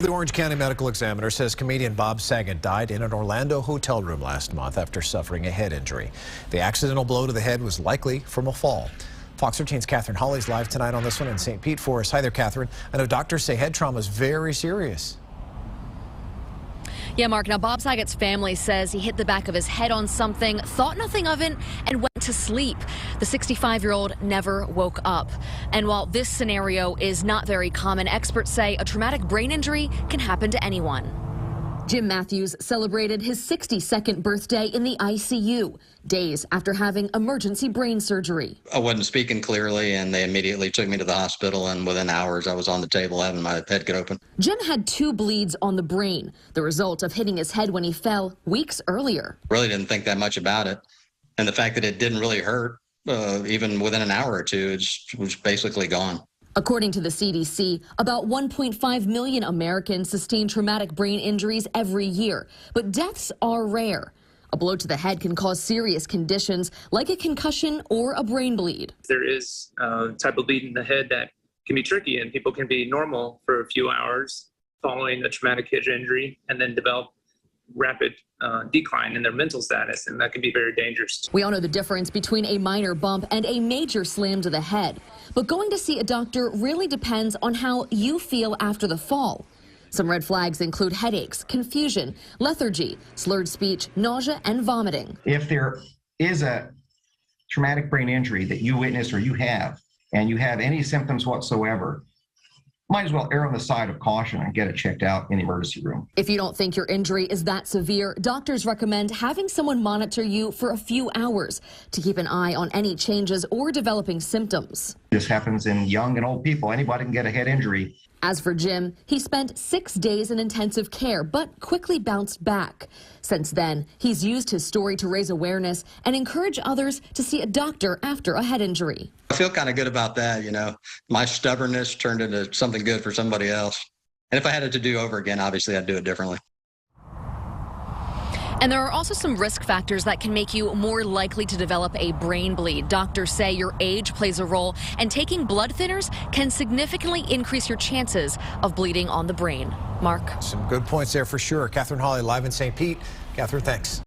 The Orange County Medical Examiner says comedian Bob Saget died in an Orlando hotel room last month after suffering a head injury. The accidental blow to the head was likely from a fall. Fox 13's Catherine Hawley's live tonight on this one in St. Pete for us. Hi there, Catherine. I know doctors say head trauma is very serious. Yeah, Mark. Now, Bob Saget's family says he hit the back of his head on something, thought nothing of it, and went to sleep. The 65-year-old never woke up. And while this scenario is not very common, experts say a traumatic brain injury can happen to anyone. Jim Matthews celebrated his 62nd birthday in the ICU, days after having emergency brain surgery. I wasn't speaking clearly, and they immediately took me to the hospital, and within hours I was on the table having my head get open. Jim had 2 bleeds on the brain, the result of hitting his head when he fell weeks earlier. Really didn't think that much about it, and the fact that it didn't really hurt, even within an hour or two, it was basically gone. According to the CDC, about 1.5 million Americans sustain traumatic brain injuries every year, but deaths are rare. A blow to the head can cause serious conditions like a concussion or a brain bleed. There is a type of bleed in the head that can be tricky, and people can be normal for a few hours following a traumatic head injury and then develop rapid decline in their mental status, and that can be very dangerous. We all know the difference between a minor bump and a major slam to the head, but going to see a doctor really depends on how you feel after the fall. Some red flags include headaches, confusion, lethargy, slurred speech, nausea, and vomiting. If there is a traumatic brain injury that you witness or you have, and you have any symptoms whatsoever, might as well err on the side of caution and get it checked out in the emergency room. If you don't think your injury is that severe, doctors recommend having someone monitor you for a few hours to keep an eye on any changes or developing symptoms. This happens in young and old people. Anybody can get a head injury. As for Jim, he spent 6 days in intensive care, but quickly bounced back. Since then, he's used his story to raise awareness and encourage others to see a doctor after a head injury. I feel kind of good about that, you know. My stubbornness turned into something good for somebody else. And if I had it to do over again, obviously I'd do it differently. And there are also some risk factors that can make you more likely to develop a brain bleed. Doctors say your age plays a role, and taking blood thinners can significantly increase your chances of bleeding on the brain. Mark? Some good points there for sure. Catherine Hawley live in St. Pete. Catherine, thanks.